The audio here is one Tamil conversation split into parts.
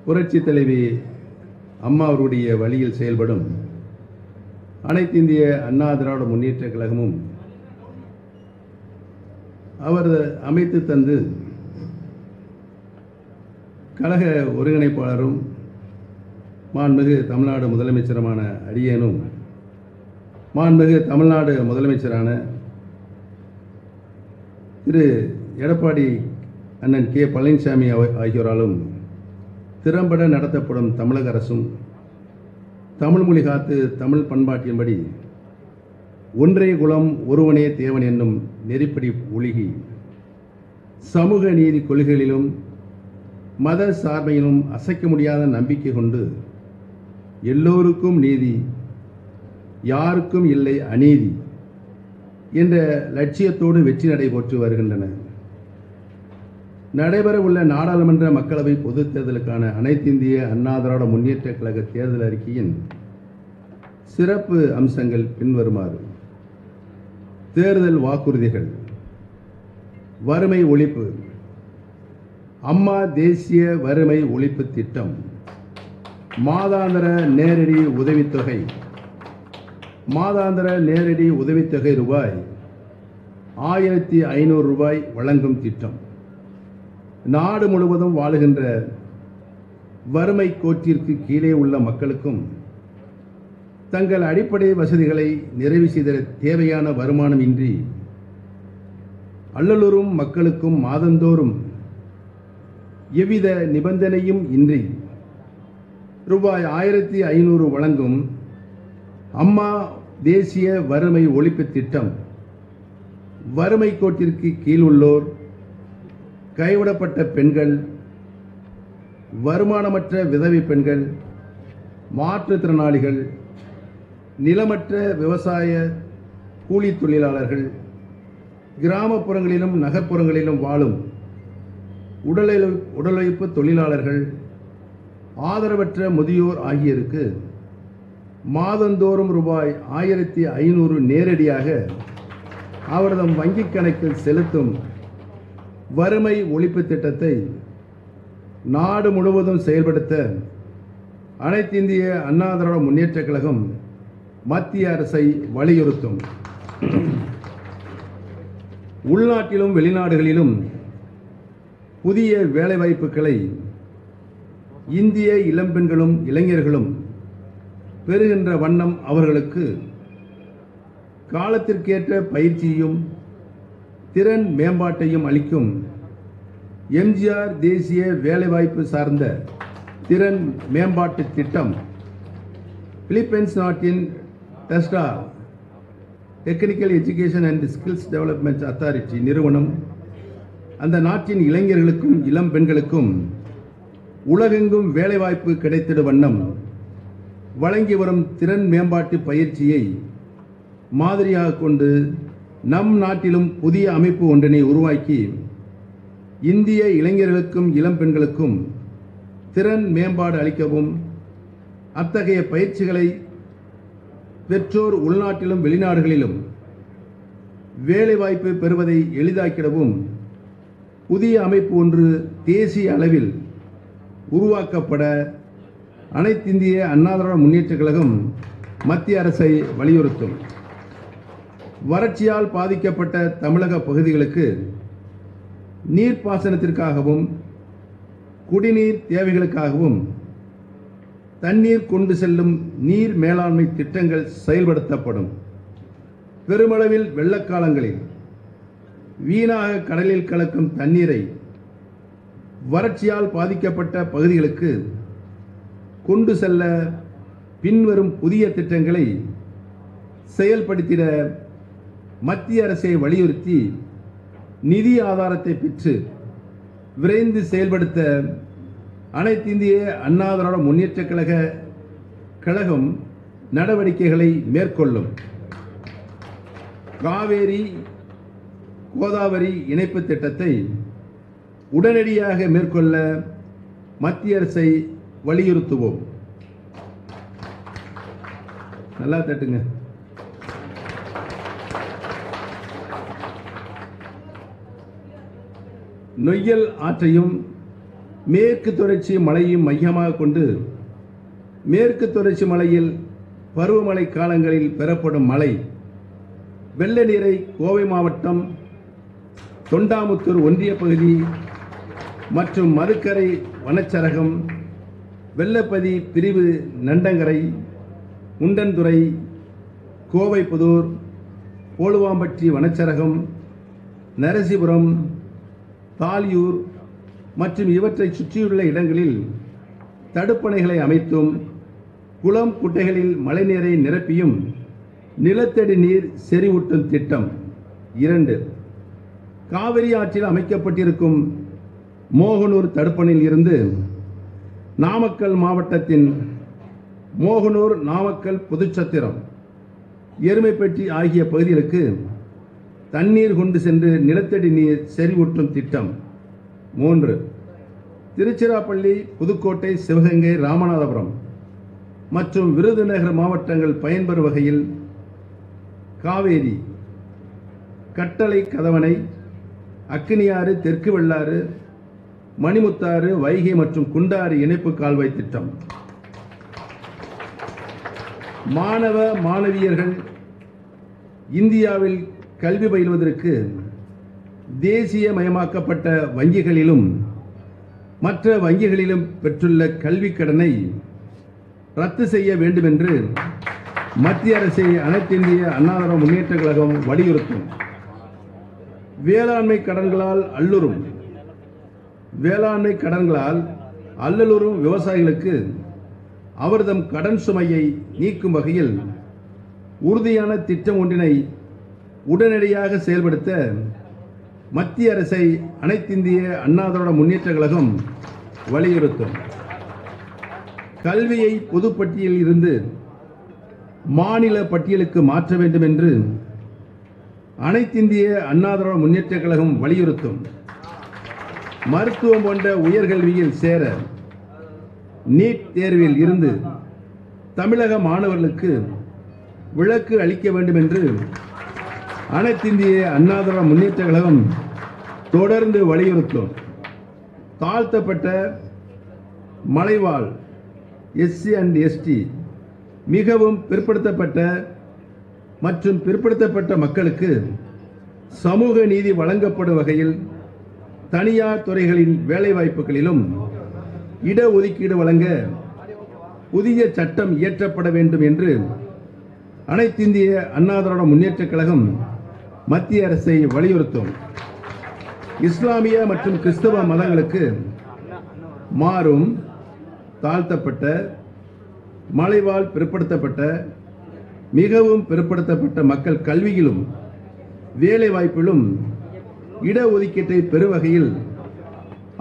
புரட்சி தலைவி அம்மா அவருடைய வழியில் செயல்படும் அனைத்து இந்திய அண்ணா திராவிட முன்னேற்ற கழகமும் அவர் அமைத்து தந்து கழக ஒருங்கிணைப்பாளரும் மாண்புமிகு தமிழ்நாடு முதலமைச்சருமான அடியேனும் மாண்புமிகு தமிழ்நாடு முதலமைச்சரான திரு எடப்பாடி அண்ணன் கே பழனிசாமி ஆகியோராலும் திறம்பட நடத்தப்படும் தமிழக அரசும் தமிழ் மொழி காத்து தமிழ் பண்பாட்டின்படி ஒன்றே குலம் ஒருவனே தேவன் என்னும் நெறிப்படி ஒழுகி சமூக நீதி கொள்கைகளிலும் மத சார்பையிலும் அசைக்க முடியாத நம்பிக்கை கொண்டு எல்லோருக்கும் நீதி, யாருக்கும் இல்லை அநீதி என்ற லட்சியத்தோடு வெற்றி நடைபெற்று வருகின்றன. நடைபெற உள்ள நாடாளுமன்ற மக்களவை பொதுத் தேர்தலுக்கான அனைத்து இந்திய அண்ணா திராவிட முன்னேற்ற கழக தேர்தல் அறிக்கையின் சிறப்பு அம்சங்கள் பின்வருமாறு. தேர்தல் வாக்குறுதிகள். வறுமை ஒழிப்பு. அம்மா தேசிய வறுமை ஒழிப்பு திட்டம். மாதாந்திர நேரடி உதவித்தொகை. மாதாந்திர நேரடி உதவித்தொகை ரூபாய் 1500 வழங்கும் திட்டம். நாடு முழுவதும் வாழுகின்ற வறுமை கோட்டிற்கு கீழே உள்ள மக்களுக்கும் தங்கள் அடிப்படை வசதிகளை நிறைவு செய்த தேவையான வருமானம் இன்றி அல்லலுறும் மக்களுக்கும் மாதந்தோறும் எவ்வித நிபந்தனையும் இன்றி ரூபாய் 1500 வழங்கும் அம்மா தேசிய வறுமை ஒழிப்பு திட்டம் வறுமை கோட்டிற்கு கீழ் உள்ளோர், கைவிடப்பட்ட பெண்கள், வருமானமற்ற விதவை பெண்கள், மாற்றுத்திறனாளிகள், நிலமற்ற விவசாய கூலி தொழிலாளர்கள், கிராமப்புறங்களிலும் நகர்ப்புறங்களிலும் வாழும் உடலுழைப்பு தொழிலாளர்கள், ஆதரவற்ற முதியோர் ஆகியோருக்கு மாதந்தோறும் ரூபாய் 1500 நேரடியாக அவரது வங்கிக் கணக்கில் செலுத்தும் வறுமை ஒழிப்பு திட்டத்தை நாடு முழுவதும் செயல்படுத்த அனைத்து இந்திய அண்ணா திராவிட முன்னேற்ற கழகம் மத்திய அரசை வலியுறுத்தும். உள்நாட்டிலும் வெளிநாடுகளிலும் புதிய வேலைவாய்ப்புகளை இந்திய இளம்பெண்களும் இளைஞர்களும் பெறுகின்ற வண்ணம் அவர்களுக்கு காலத்திற்கேற்ற பயிற்சியும் திறன் மேம்பாட்டையும் அளிக்கும் எம்ஜிஆர் தேசிய வேலைவாய்ப்பு சார்ந்த திறன் மேம்பாட்டு திட்டம் பிலிப்பைன்ஸ் நாட்டின் TESDA technical education and skills development authority நிறுவனம் அந்த நாட்டின் இளைஞர்களுக்கும் இளம் பெண்களுக்கும் உலகெங்கும் வேலைவாய்ப்பு கிடைத்திடும் வண்ணம் வழங்கி வரும் திறன் மேம்பாட்டு பயிற்சியை மாதிரியாக கொண்டு நம் நாட்டிலும் புதிய அமைப்பு ஒன்றினை உருவாக்கி இந்திய இளைஞர்களுக்கும் இளம் பெண்களுக்கும் திறன் மேம்பாடு அளிக்கவும், அத்தகைய பயிற்சிகளை பெற்றோர் உள்நாட்டிலும் வெளிநாடுகளிலும் வேலைவாய்ப்பு பெறுவதை எளிதாக்கிடவும் புதிய அமைப்பு ஒன்று தேசிய அளவில் உருவாக்கப்பட அனைத்து இந்திய அண்ணா திராவிட முன்னேற்ற கழகம் மத்திய அரசை வலியுறுத்தும். வறட்சியால் பாதிக்கப்பட்ட தமிழக பகுதிகளுக்கு நீர்ப்பாசனத்திற்காகவும் குடிநீர் தேவைகளுக்காகவும் தண்ணீர் கொண்டு செல்லும் நீர் மேலாண்மை திட்டங்கள் செயல்படுத்தப்படும். பெருமளவில் வெள்ளக்காலங்களில் வீணாக கடலில் கலக்கும் தண்ணீரை வறட்சியால் பாதிக்கப்பட்ட பகுதிகளுக்கு கொண்டு செல்ல பின்வரும் புதிய திட்டங்களை செயல்படுத்திட மத்திய அரசை வலியுறுத்தி நிதி ஆதாரத்தை பெற்று விரைந்து செயல்படுத்த அனைத்து இந்திய அண்ணா திராவிட முன்னேற்ற கழகம் நடவடிக்கைகளை மேற்கொள்ளும். காவேரி கோதாவரி இணைப்பு திட்டத்தை உடனடியாக மேற்கொள்ள மத்திய அரசை வலியுறுத்துவோம். நல்லா தட்டுங்க. நொய்யல் ஆற்றையும் மேற்கு தொடர்ச்சி மலையும் மையமாக கொண்டு மேற்கு தொடர்ச்சி மலையில் பருவமழை காலங்களில் பெறப்படும் மழை வெள்ள நீரை கோவை மாவட்டம் தொண்டாமுத்தூர் ஒன்றிய பகுதி மற்றும் மதுக்கரை வனச்சரகம் வெள்ளப்பதி பிரிவு நண்டங்கரை முண்டன்துறை கோவைப்புதூர் போலுவாம்பட்டி வனச்சரகம் நரசிபுரம் தாலியூர் மற்றும் இவற்றை சுற்றியுள்ள இடங்களில் தடுப்பணைகளை அமைத்தும் குளம் குட்டைகளில் மழைநீரை நிரப்பியும் நிலத்தடி நீர் செறிவூட்டும் திட்டம். 2. காவிரி ஆற்றில் அமைக்கப்பட்டிருக்கும் மோகனூர் தடுப்பணையில் இருந்து நாமக்கல் மாவட்டத்தின் மோகனூர், நாமக்கல், புதுச்சத்திரம், எருமைப்பட்டி ஆகிய பகுதிகளுக்கு தண்ணீர் கொண்டு சென்று நிலத்தடி நீர் செறிவூட்டும் திட்டம். 3. திருச்சிராப்பள்ளி, புதுக்கோட்டை, சிவகங்கை, ராமநாதபுரம் மற்றும் விருதுநகர் மாவட்டங்கள் பயன்பெறும் வகையில் காவேரி, கட்டளை, கதவணை, அக்கினியாறு, தெற்கு வெள்ளாறு, மணிமுத்தாறு, வைகை மற்றும் குண்டாறு இணைப்பு கால்வாய் திட்டம். மாணவ மாணவியர்கள் இந்தியாவில் கல்வி பயில்வதற்கு தேசியமயமாக்கப்பட்ட வங்கிகளிலும் மற்ற வங்கிகளிலும் பெற்றுள்ள கல்விக் கடனை ரத்து செய்ய வேண்டும் என்று மத்திய அரசை அனைத்திந்திய அண்ணா திராவிட முன்னேற்றக் கழகம் வலியுறுத்தும். வேளாண்மை கடன்களால் அல்லலுறும் விவசாயிகளுக்கு அவர்தம் கடன் சுமையை நீக்கும் வகையில் உறுதியான திட்டம் ஒன்றினை உடனடியாக செயல்படுத்த மத்திய அரசை அனைத்திந்திய அண்ணா திராவிட முன்னேற்றக் கழகம் வலியுறுத்தும். கல்வியை பொதுப்பட்டியலில் இருந்து மாநில பட்டியலுக்கு மாற்ற வேண்டும் என்று அனைத்திந்திய அண்ணா திராவிட முன்னேற்றக் கழகம் வலியுறுத்தும். மருத்துவம் போன்ற உயர்கல்வியில் சேர நீட் தேர்வில் இருந்து தமிழக மாணவர்களுக்கு விலக்கு அளிக்க வேண்டும் என்று அனைத்திந்திய அண்ணா திராவிட முன்னேற்றக் கழகம் தொடர்ந்து வலியுறுத்தும். தாழ்த்தப்பட்ட மலைவாழ் SC and ST மிகவும் பிற்படுத்தப்பட்ட மற்றும் பிற்படுத்தப்பட்ட மக்களுக்கு சமூக நீதி வழங்கப்படும் வகையில் தனியார் துறைகளின் வேலைவாய்ப்புகளிலும் இடஒதுக்கீடு வழங்க புதிய சட்டம் இயற்றப்பட வேண்டும் என்று அனைத்திந்திய அண்ணா திராவிட முன்னேற்றக் கழகம் மத்திய அரசை வலியுறுத்தும். இஸ்லாமிய மற்றும் கிறிஸ்தவ மதங்களுக்கு மாறும் தாழ்த்தப்பட்ட மலைவாழ் பிற்படுத்தப்பட்ட மிகவும் பிற்படுத்தப்பட்ட மக்கள் கல்வியிலும் வேலைவாய்ப்பிலும் இடஒதுக்கீட்டை பெறும் வகையில்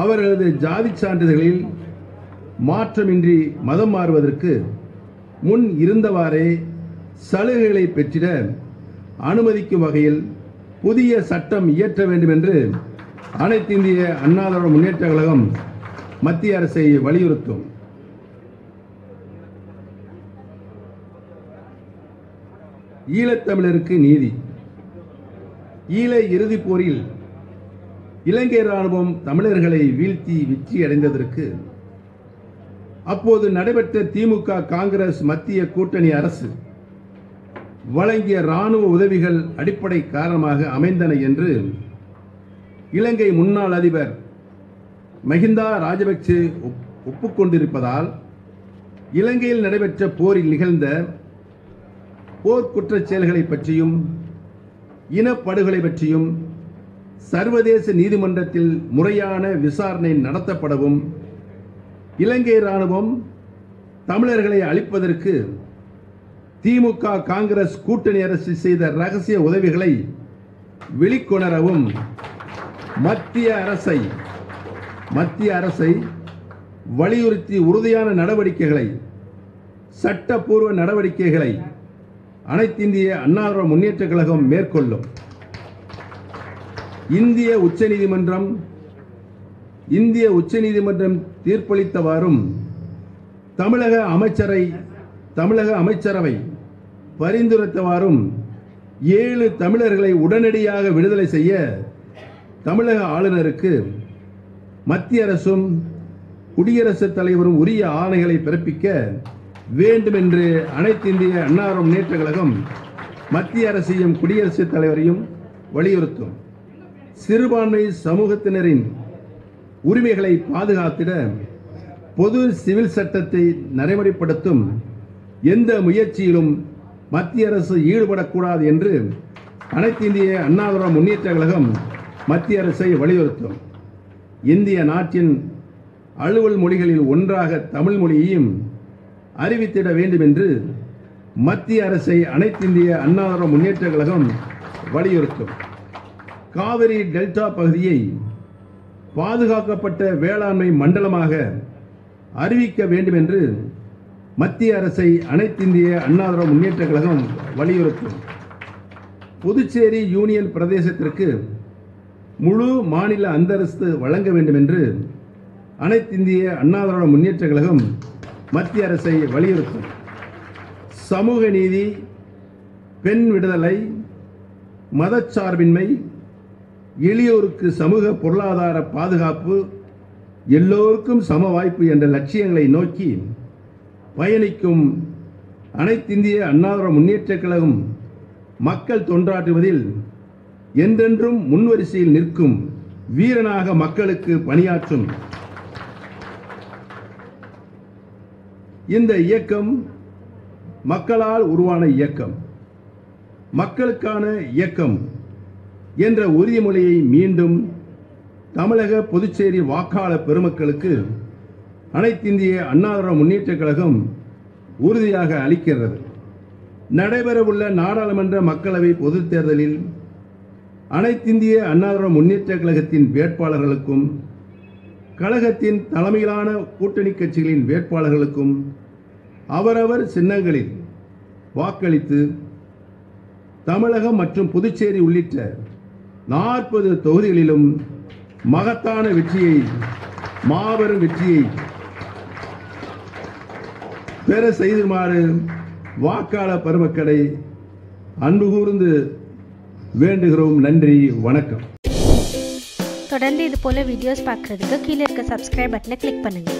அவர்களது ஜாதி சான்றிதழ்களில் மாற்றமின்றி மதம் மாறுவதற்கு முன் இருந்தவாறே சலுகைகளை பெற்றிட அனுமதிக்கும் வகையில் புதிய சட்டம் இயற்ற வேண்டும் என்று அனைத்திந்திய அண்ணா திராவிட முன்னேற்றக் கழகம் மத்திய அரசை வலியுறுத்தும். ஈழத்தமிழருக்கு நீதி. ஈழ இறுதிப் போரில் இலங்கை ராணுவம் தமிழர்களை வீழ்த்தி வெற்றியடைந்ததற்கு அப்போது நடைபெற்ற திமுக, காங்கிரஸ் மத்திய கூட்டணி அரசு வழங்கிய ராணுவ உதவிகள் அடிப்படை காரணமாக அமைந்தன என்று இலங்கை முன்னாள் அதிபர் மஹிந்தா ராஜபக்சே ஒப்புக்கொண்டிருப்பதால் இலங்கையில் நடைபெற்ற போரில் நிகழ்ந்த போர்க்குற்றச் செயல்களை பற்றியும் இனப்படுகொலை பற்றியும் சர்வதேச நீதிமன்றத்தில் முறையான விசாரணை நடத்தப்படவும் இலங்கை ராணுவம் தமிழர்களை அழிப்பதற்கு திமுக, காங்கிரஸ் கூட்டணி அரசு செய்த ரகசிய உதவிகளை வெளிக்கொணரவும் மத்திய அரசை வலியுறுத்தி உறுதியான நடவடிக்கைகளை, சட்டப்பூர்வ நடவடிக்கைகளை அனைத்திந்திய அண்ணா திராவிட முன்னேற்றக் கழகம் மேற்கொள்ளும். இந்திய உச்சநீதிமன்றம் தீர்ப்பளித்தவாறும் தமிழக அமைச்சரவை பரிந்துரைத்தவாறும் 7 தமிழர்களை உடனடியாக விடுதலை செய்ய தமிழக ஆளுநருக்கு மத்திய அரசும் குடியரசுத் தலைவரும் உரிய ஆணைகளை பிறப்பிக்க வேண்டும் என்று அனைத்து இந்திய அண்ணா திராவிட முன்னேற்றக் கழகம் மத்திய அரசையும் குடியரசுத் தலைவரையும் வலியுறுத்தும். சிறுபான்மை சமூகத்தினரின் உரிமைகளை பாதுகாத்திட பொது சிவில் சட்டத்தை நடைமுறைப்படுத்தும் எந்த முயற்சியிலும் மத்திய அரசு ஈடுபடக்கூடாது என்று அனைத்து இந்திய அண்ணா திராவிட முன்னேற்றக் கழகம் மத்திய அரசை வலியுறுத்தும். இந்திய நாட்டின் அலுவல் மொழிகளில் ஒன்றாக தமிழ் மொழியையும் அறிவித்திட வேண்டும் என்று மத்திய அரசை அனைத்து இந்திய அண்ணா திராவிட முன்னேற்றக் கழகம் வலியுறுத்தும். காவிரி டெல்டா பகுதியை பாதுகாக்கப்பட்ட வேளாண்மை மண்டலமாக அறிவிக்க வேண்டும் என்று மத்திய அரசை அனைத்து இந்திய அண்ணா திராவிட முன்னேற்றக் கழகம் வலியுறுத்தும். புதுச்சேரி யூனியன் பிரதேசத்திற்கு முழு மாநில அந்தஸ்து வழங்க வேண்டும் என்று அனைத்து இந்திய அண்ணா திராவிட முன்னேற்றக் கழகம் மத்திய அரசை வலியுறுத்தும். சமூக நீதி, பெண் விடுதலை, மதச்சார்பின்மை, எளியோருக்கு சமூக பொருளாதார பாதுகாப்பு, எல்லோருக்கும் சம வாய்ப்பு என்ற லட்சியங்களை நோக்கி பயணிக்கும் அனைத்து இந்திய அண்ணா திராவிட முன்னேற்றக் கழகம் மக்கள் தொண்டாற்றுவதில் என்றென்றும் முன்வரிசையில் நிற்கும் வீரனாக மக்களுக்கு பணியாற்றும் இந்த இயக்கம் மக்களால் உருவான இயக்கம், மக்களுக்கான இயக்கம் என்ற உறுதிமொழியை மீண்டும் தமிழக புதுச்சேரி வாக்காளர் பெருமக்களுக்கு அனைத்து இந்திய அண்ணா திராவிட முன்னேற்றக் கழகம் உறுதியாக அளிக்கிறது. நடைபெறவுள்ள நாடாளுமன்ற மக்களவை பொதுத் தேர்தலில் அனைத்து இந்திய அண்ணா திராவிட முன்னேற்றக் கழகத்தின் வேட்பாளர்களுக்கும் கழகத்தின் தலைமையிலான கூட்டணி கட்சிகளின் வேட்பாளர்களுக்கும் அவரவர் சின்னங்களில் வாக்களித்து தமிழகம் மற்றும் புதுச்சேரி உள்ளிட்ட 40 தொகுதிகளிலும் மகத்தான வெற்றியை, மாபெரும் வெற்றியை பெற செய்துமாறு வாக்காளர் பெருமக்களை அன்பு கூர்ந்து வேண்டுகிறோம். நன்றி, வணக்கம். தொடர்ந்து இது போல வீடியோஸ் பார்க்குறதுக்கு கீழே இருக்க சப்ஸ்கிரைப் பட்டனை கிளிக் பண்ணுங்கள்.